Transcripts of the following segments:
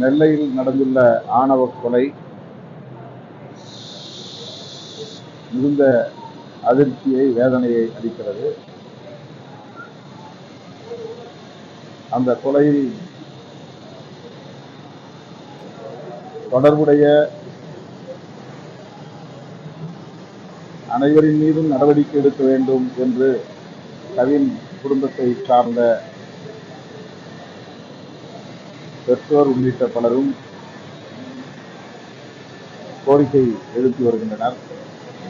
நெல்லையில் நடந்துள்ள ஆணவ கொலை மிகுந்த அதிர்ச்சியை, வேதனையை அளிக்கிறது. அந்த கொலையில் தொடர்புடைய அனைவரின் மீதும் நடவடிக்கை எடுக்க வேண்டும் என்று கவின் குடும்பத்தை சார்ந்த பெற்றோர் உள்ளிட்ட பலரும் கோரிக்கை எழுப்பி வருகின்றனர்.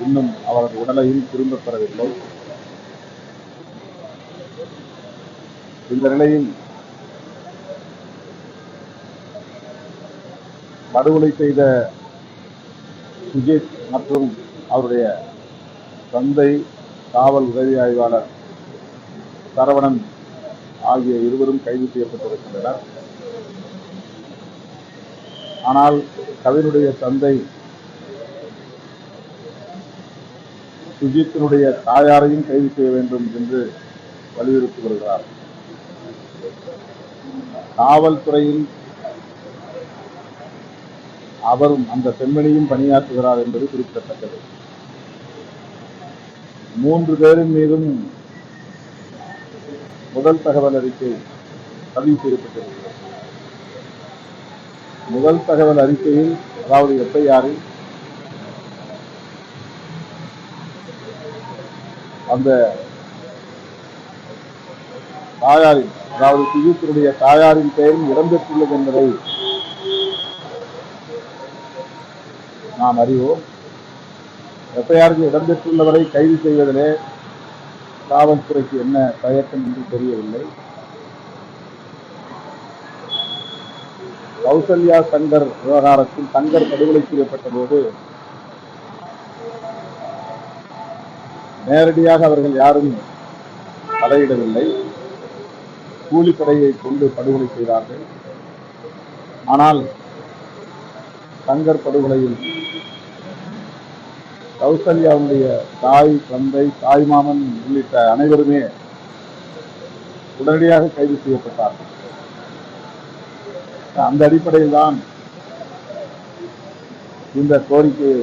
இன்னும் அவரது உடலையும் திரும்பப் பெறவில்லை. இந்த நிலையில் படுகொலை செய்த சுஜித் மற்றும் அவருடைய தந்தை, காவல் உதவி ஆய்வாளர் சரவணன் ஆகிய இருவரும் கைது செய்யப்பட்டிருக்கின்றனர். ஆனால் கவினுடைய தந்தை சுஜித்தினுடைய தாயாரையும் கைது செய்ய வேண்டும் என்று வலியுறுத்தி வருகிறார். காவல்துறையில் அவரும் அந்த பெண்மணியும் பணியாற்றுகிறார் என்பது குறிப்பிடத்தக்கது. 3 பேரின் மீதும் முதல் தகவல் அறிக்கை பதிவு செய்யப்பட்டிருக்கிறது. முதல் தகவல் அறிக்கையில், அதாவது எஃப்ஐஆரில், அந்த தாயாரின், அதாவது சுஜித்தினுடைய தாயாரின் பெயரும் இடம்பெற்றுள்ளது என்பதை நாம் அறிவோம். எஃப்ஐஆருக்கு இடம்பெற்றுள்ளவரை கைது செய்வதிலே காவல்துறைக்கு என்ன தயக்கம் என்று தெரியவில்லை. கௌசல்யா சங்கர் விவகாரத்தில் சங்கர் படுகொலை செய்யப்பட்ட போது நேரடியாக அவர்கள் யாரும் தலையிடவில்லை. கூலிப்படையை கொண்டு படுகொலை செய்தார்கள். ஆனால் சங்கர் படுகொலையில் கௌசல்யாவுடைய தாய், தந்தை, தாய்மாமன் உள்ளிட்ட அனைவருமே உடனடியாக கைது செய்யப்பட்டார்கள். அந்த அடிப்படையில் தான் இந்த கோரிக்கையை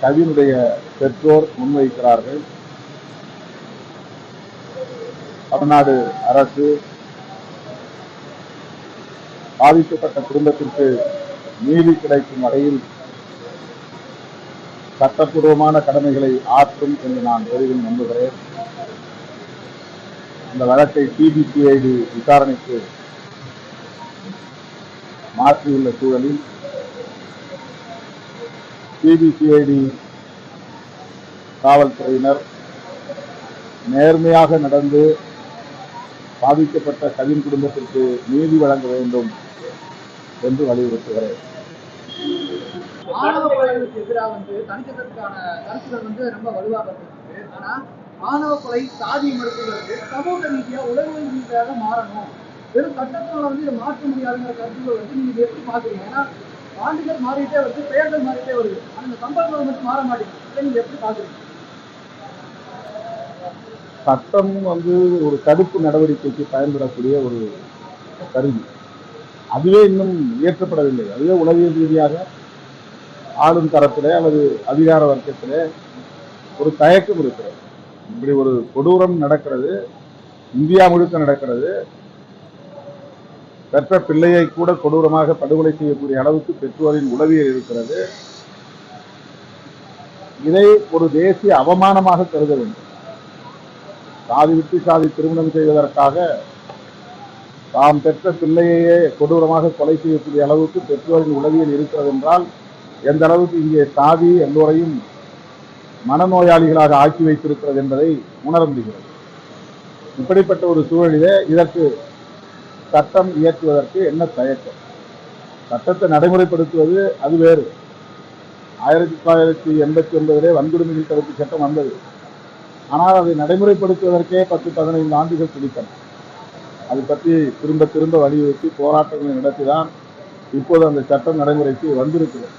கவினுடைய பெற்றோர் முன்வைக்கிறார்கள். தமிழ்நாடு அரசு பாதிக்கப்பட்ட குடும்பத்திற்கு நீதி கிடைக்கும் வகையில் சட்டப்பூர்வமான கடமைகளை ஆற்றும் என்று நான் பெரிதும் நம்புகிறேன். இந்த வழக்கை சிபிசிஐடி விசாரணைக்கு மாற்றியுள்ள சூழலில் சிபிசிஐடி காவல்துறையினர் நேர்மையாக நடந்து பாதிக்கப்பட்ட கவின் குடும்பத்திற்கு நீதி வழங்க வேண்டும் என்று வலியுறுத்துகிறேன். ஆணவ கொலைகளுக்கு எதிராக தணிக்கிறதுக்கான கருத்துக்கள் ரொம்ப வலுவாக இருக்கு. ஆனா ஆணவ கொலை, சாதி மறுப்புகளுக்கு சமூக ரீதியா, உளவியல் ரீதியாக மாறணும். வெறும் சட்டத்தினால இதை மாற்ற முடியாதுங்கிற கருத்துக்கள் நீங்க எப்படி பாக்குறீங்க? ஏன்னா ஆண்டுகள் மாறிட்டே வருது, பெயர்கள் மாறிட்டே வருது. ஆனா இந்த சம்பளங்கள் மட்டும் மாற மாட்டேங்குது. நீங்க எப்படி பாக்குறீங்க? சட்டம் ஒரு தடுப்பு நடவடிக்கைக்கு பயன்படக்கூடிய ஒரு கருவி. அதுவே இன்னும் இயற்றப்படவில்லை. அதுவே உளவியல் ரீதியாக ஆளும் தரத்திலே அல்லது அதிகார வர்க்கத்திலே ஒரு தயக்கம் இருக்கிறது. இப்படி ஒரு கொடூரம் நடக்கிறது, இந்தியா முழுக்க நடக்கிறது. பெற்ற பிள்ளையை கூட கொடூரமாக படுகொலை செய்யக்கூடிய அளவுக்கு பெற்றோரின் உளவியல் இருக்கிறது. இதை ஒரு தேசிய அவமானமாக கருத வேண்டும். சாதி விட்டு சாதி திருமணம் செய்வதற்காக தாம் பெற்ற பிள்ளையே கொடூரமாக கொலை செய்யக்கூடிய அளவுக்கு பெற்றோரின் உளவியல் இருக்கிறது என்றால் எந்த அளவுக்கு இங்கே சாதி எல்லோரையும் மனநோயாளிகளாக ஆக்கி வைத்திருக்கிறது என்பதை உணர முடிகிறது. இப்படிப்பட்ட ஒரு சூழலிலே இதற்கு சட்டம் இயற்றுவதற்கு என்ன தயக்கம்? சட்டத்தை நடைமுறைப்படுத்துவது அது வேறு. 1989 வன்கொடுமை தடுப்பு சட்டம் வந்தது. ஆனால் அதை நடைமுறைப்படுத்துவதற்கே 10-15 ஆண்டுகள் பிடித்தன. அது பற்றி திரும்ப திரும்ப வலியுறுத்தி போராட்டங்களை நடத்திதான் இப்போது அந்த சட்டம் நடைமுறைக்கு வந்திருக்கிறது.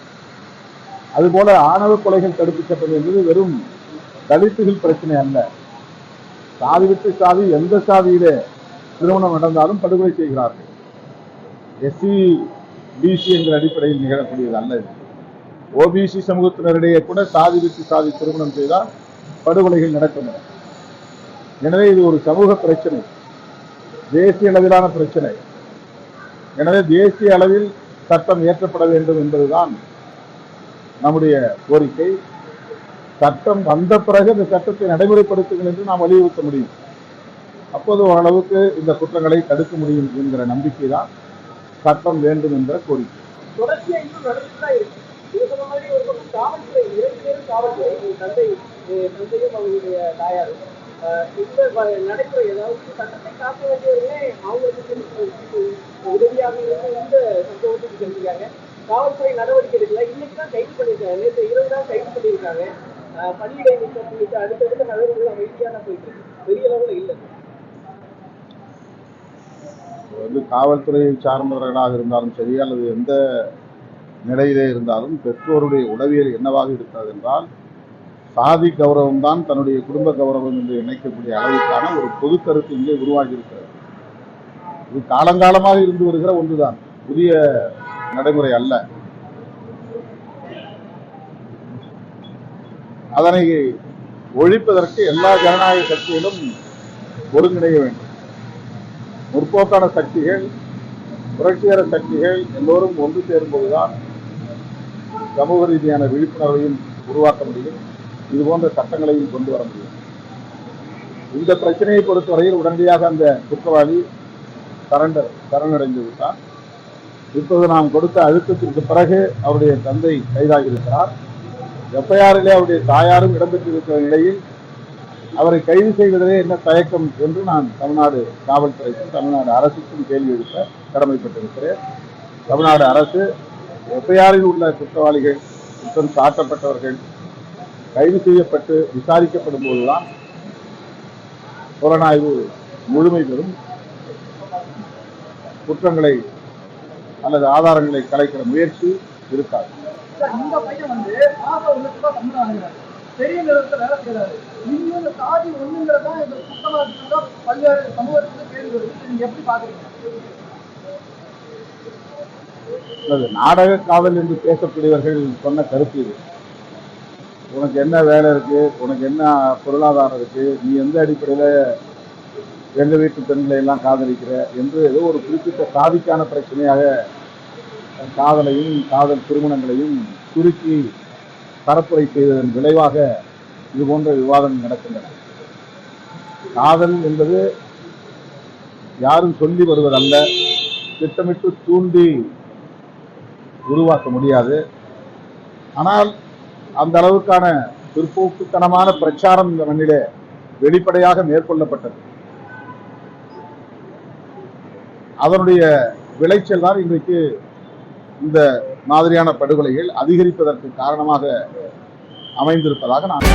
அதுபோல ஆணவ கொலைகள் தடுப்பு சட்டம் என்பது வெறும் தலித்துகள் பிரச்சனை அல்ல. சாதி விட்டு சாதி, எந்த சாதியிலே திருமணம் நடந்தாலும் படுகொலை செய்கிறார்கள். எஸ்சி பிசி என்கிற அடிப்படையில் நிகழக்கூடியது அல்ல. ஓபிசி சமூகத்தினரிடையே கூட சாதி விட்டு சாதி திருமணம் செய்தால் படுகொலைகள் நடக்கும். எனவே இது ஒரு சமூக பிரச்சனை, தேசிய அளவிலான பிரச்சனை. எனவே தேசிய அளவில் சட்டம் இயற்றப்பட வேண்டும் என்பதுதான் நம்முடைய கோரிக்கை. சட்டம் வந்த பிறகு இந்த சட்டத்தை நடைமுறைப்படுத்துங்கள் என்று நாம் வலியுறுத்த முடியும். அப்போது ஓரளவுக்கு இந்த குற்றங்களை தடுக்க முடியும் என்கிற நம்பிக்கை தான் சட்டம் வேண்டும் என்ற கோரிக்கை. தொடர்ச்சியா இன்னும் நடந்துதான் இருக்கு. இது சொன்ன மாதிரி ஒரு பக்கம் காவல்துறை, 2 பேரும் காவல்துறை, தந்தையும் அவங்களுடைய தாயாரும் இந்த நடைமுறை, அதாவது சட்டத்தை காக்க வேண்டியவர்களே அவங்களுக்கு உதவியாக இருந்து இந்த சம்பவத்துக்கு செஞ்சிருக்காங்க. காவல்துறை நடவடிக்கை எடுக்கல. இன்னைக்கு தான் கைது பண்ணியிருக்காங்க, நேற்று இரவு தான் கைது பண்ணியிருக்காங்க. பணியிடை நீக்கம் உள்ளிட்ட அடுத்தடுத்த நடைமுறைகள் அமைதியான போயிட்டு இருக்கு, பெரிய அளவில் இல்லை. காவல்துறையை சார்ந்தவர்களாக இருந்தாலும் சரி, அல்லது எந்த நிலையிலே இருந்தாலும் பெற்றோருடைய உளவியல் என்னவாக இருக்கிறது என்றால், சாதி கௌரவம் தான் தன்னுடைய குடும்ப கௌரவம் என்று நினைக்கக்கூடிய அளவுக்கான ஒரு பொது கருத்து இங்கே உருவாகி இருக்கிறது. இது காலங்காலமாக இருந்து வருகிற ஒன்றுதான், புதிய நடைமுறை அல்ல. அதனை ஒழிப்பதற்கு எல்லா ஜனநாயக சக்திகளும் ஒருங்கிணைய வேண்டும். முற்போக்கான சக்திகள், புரட்சிகர சக்திகள் எல்லோரும் ஒன்று சேரும்போதுதான் சமூக ரீதியான விழிப்புணர்வையும் உருவாக்க முடியும், இது போன்ற சட்டங்களையும் கொண்டு வர முடியும். இந்த பிரச்சனையை பொறுத்தவரையில் உடனடியாக அந்த குற்றவாளி சரணடைந்து விட்டார். இப்போது நாம் கொடுத்த அழுத்தத்திற்கு பிறகு அவருடைய தந்தை கைதாகியிருக்கிறார். எஃப்ஐஆரிலே அவருடைய தாயாரும் இடம்பெற்றிருக்கிற நிலையில் அவரை கைது செய்வதிலே என்ன தயக்கம் என்று நான் தமிழ்நாடு காவல்துறைக்கும் தமிழ்நாடு அரசுக்கும் கேள்வி எழுப்ப கடமைப்பட்டிருக்கிறேன். தமிழ்நாடு அரசு எஃப்ஐஆரில் உள்ள குற்றவாளிகள், குற்றம் சாட்டப்பட்டவர்கள் கைது செய்யப்பட்டு விசாரிக்கப்படும் போதுதான் புலனாய்வு முழுமை பெறும். குற்றங்களை அல்லது ஆதாரங்களை கலைக்கிற முயற்சி இருக்காது. இந்த பையன் வந்து பெரிய நிறுவனத்தில் வேலை செய்யறாரு. இன்னும் இந்த சாதி ஒண்ணுங்கிறதான் இந்த குற்றவாளிகளோட பல்வேறு சமூகத்துக்கு கேள்வி வருது. நீங்க எப்படி பாக்குறீங்க? நாடக காவல் என்று பேசக்கூடியவர்கள் சொன்ன கருத்து இது. உனக்கு என்ன வேலை இருக்கு, உனக்கு என்ன பொருளாதாரம் இருக்கு, நீ எந்த அடிப்படையில எங்க வீட்டு பெண்களை எல்லாம் காதலிக்கிற என்று ஏதோ ஒரு குறிப்பிட்ட சாதிக்கான பிரச்சனையாக காதலையும் காதல் திருமணங்களையும் சுருக்கி பரப்புரை செய்ததன் விளைவாக இது போன்ற விவாதங்கள் நடக்கின்றன. காதல் என்பது யாரும் சொல்லி வருவதல்ல, திட்டமிட்டு தூண்டி உருவாக்க முடியாது. ஆனால் அந்த அளவுக்கான பிற்போக்குத்தனமான பிரச்சாரம் இந்த மண்ணிலே வெளிப்படையாக மேற்கொள்ளப்பட்டது. அதனுடைய விளைச்சல் தான் இன்றைக்கு இந்த மாதிரியான படுகொலைகள் அதிகரிப்பதற்கு காரணமாக அமைந்திருப்பதாக நான்